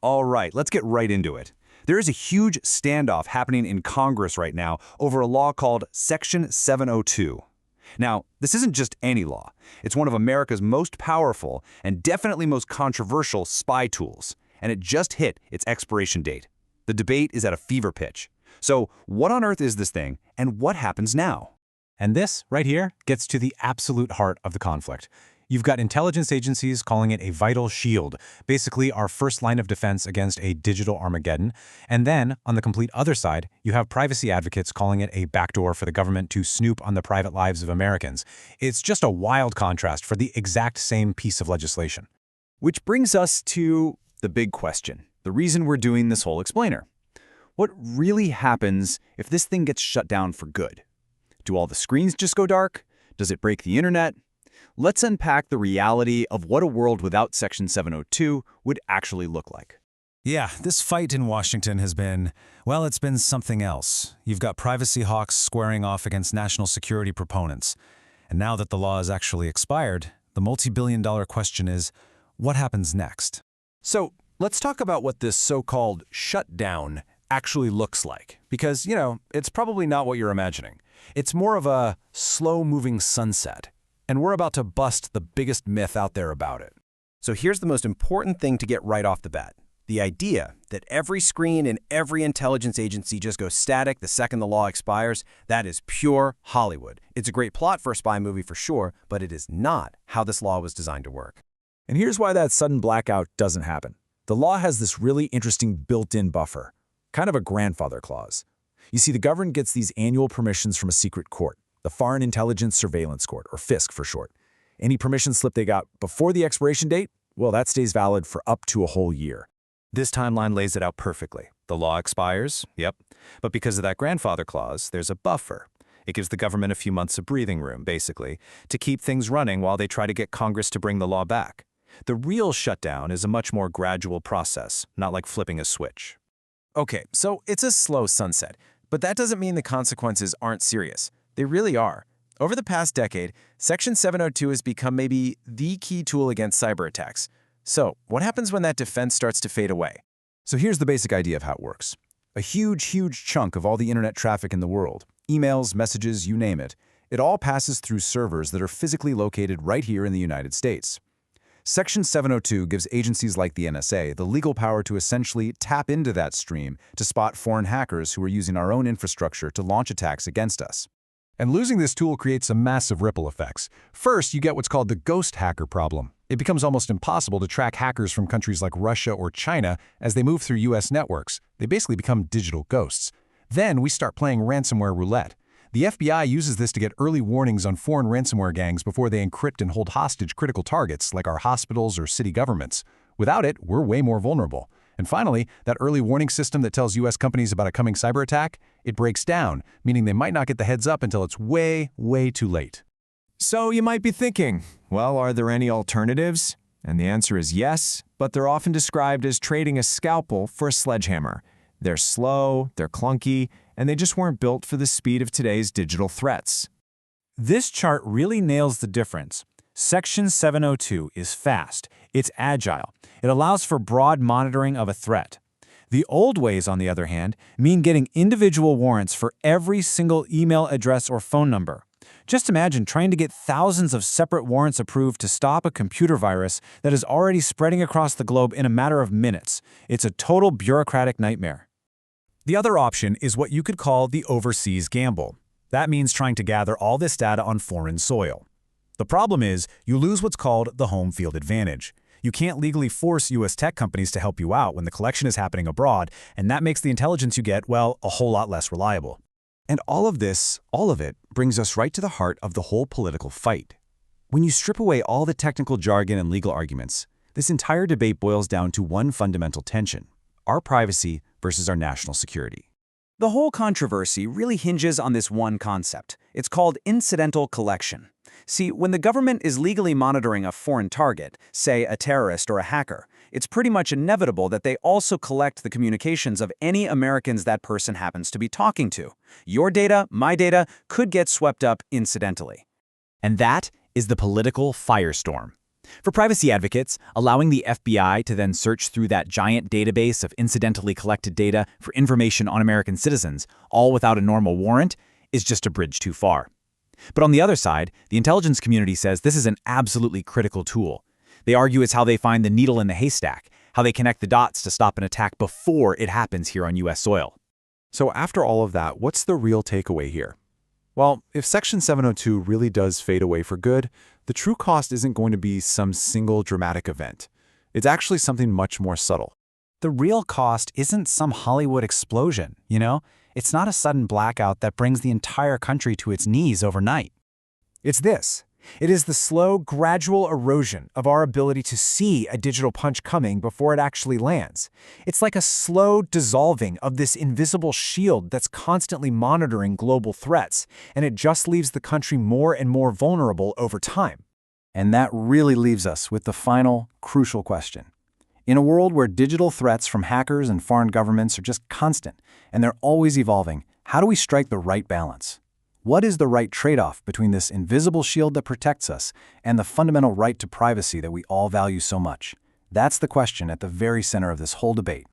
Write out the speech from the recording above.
All right, let's get right into it. There is a huge standoff happening in Congress right now over a law called Section 702. Now, this isn't just any law. It's one of America's most powerful and definitely most controversial spy tools, and it just hit its expiration date. The debate is at a fever pitch. So, what on earth is this thing, and what happens now? And this, right here, gets to the absolute heart of the conflict. You've got intelligence agencies calling it a vital shield, basically our first line of defense against a digital Armageddon. And then, on the complete other side, you have privacy advocates calling it a backdoor for the government to snoop on the private lives of Americans. It's just a wild contrast for the exact same piece of legislation. Which brings us to the big question, the reason we're doing this whole explainer. What really happens if this thing gets shut down for good? Do all the screens just go dark? Does it break the internet? Let's unpack the reality of what a world without Section 702 would actually look like. Yeah, this fight in Washington has been, well, it's been something else. You've got privacy hawks squaring off against national security proponents. And now that the law has actually expired, the multi-billion-dollar question is, what happens next? So let's talk about what this so-called shutdown actually looks like. Because, it's probably not what you're imagining. It's more of a slow-moving sunset. And we're about to bust the biggest myth out there about it. So here's the most important thing to get right off the bat. The idea that every screen in every intelligence agency just goes static the second the law expires, that is pure Hollywood. It's a great plot for a spy movie for sure, but it is not how this law was designed to work. And here's why that sudden blackout doesn't happen. The law has this really interesting built-in buffer, kind of a grandfather clause. You see, the government gets these annual permissions from a secret court, the Foreign Intelligence Surveillance Court, or FISC for short. Any permission slip they got before the expiration date, well, that stays valid for up to a whole year. This timeline lays it out perfectly. The law expires, yep. But because of that grandfather clause, there's a buffer. It gives the government a few months of breathing room, basically, to keep things running while they try to get Congress to bring the law back. The real shutdown is a much more gradual process, not like flipping a switch. Okay, so it's a slow sunset, but that doesn't mean the consequences aren't serious. They really are. Over the past decade, Section 702 has become maybe the key tool against cyber attacks. So, what happens when that defense starts to fade away? So here's the basic idea of how it works. A huge chunk of all the internet traffic in the world, emails, messages, you name it, it all passes through servers that are physically located right here in the United States. Section 702 gives agencies like the NSA the legal power to essentially tap into that stream to spot foreign hackers who are using our own infrastructure to launch attacks against us. And losing this tool creates some massive ripple effects. First, you get what's called the ghost hacker problem. It becomes almost impossible to track hackers from countries like Russia or China as they move through U.S. networks. They basically become digital ghosts. Then we start playing ransomware roulette. The FBI uses this to get early warnings on foreign ransomware gangs before they encrypt and hold hostage critical targets like our hospitals or city governments. Without it, we're way more vulnerable. And finally, that early warning system that tells U.S. companies about a coming cyber attack, it breaks down, meaning they might not get the heads up until it's way too late. So you might be thinking, well, are there any alternatives? And the answer is yes, but they're often described as trading a scalpel for a sledgehammer. They're slow, they're clunky, and they just weren't built for the speed of today's digital threats. This chart really nails the difference. Section 702 is fast, it's agile, it allows for broad monitoring of a threat. The old ways, on the other hand, mean getting individual warrants for every single email address or phone number. Just imagine trying to get thousands of separate warrants approved to stop a computer virus that is already spreading across the globe in a matter of minutes. It's a total bureaucratic nightmare. The other option is what you could call the overseas gamble. That means trying to gather all this data on foreign soil. The problem is, you lose what's called the home field advantage. You can't legally force U.S. tech companies to help you out when the collection is happening abroad, and that makes the intelligence you get, well, a whole lot less reliable. And all of it, brings us right to the heart of the whole political fight. When you strip away all the technical jargon and legal arguments, this entire debate boils down to one fundamental tension: our privacy versus our national security. The whole controversy really hinges on this one concept. It's called incidental collection. See, when the government is legally monitoring a foreign target, say a terrorist or a hacker, it's pretty much inevitable that they also collect the communications of any Americans that person happens to be talking to. Your data, my data, could get swept up incidentally. And that is the political firestorm. For privacy advocates, allowing the FBI to then search through that giant database of incidentally collected data for information on American citizens, all without a normal warrant, is just a bridge too far. But on the other side, the intelligence community says this is an absolutely critical tool. They argue it's how they find the needle in the haystack, how they connect the dots to stop an attack before it happens here on U.S. soil. So after all of that, what's the real takeaway here? Well, if Section 702 really does fade away for good, the true cost isn't going to be some single dramatic event. It's actually something much more subtle. The real cost isn't some Hollywood explosion, you know? It's not a sudden blackout that brings the entire country to its knees overnight. It's this. It is the slow, gradual erosion of our ability to see a digital punch coming before it actually lands. It's like a slow dissolving of this invisible shield that's constantly monitoring global threats, and it just leaves the country more and more vulnerable over time. And that really leaves us with the final, crucial question. In a world where digital threats from hackers and foreign governments are just constant, and they're always evolving, how do we strike the right balance? What is the right trade-off between this invisible shield that protects us and the fundamental right to privacy that we all value so much? That's the question at the very center of this whole debate.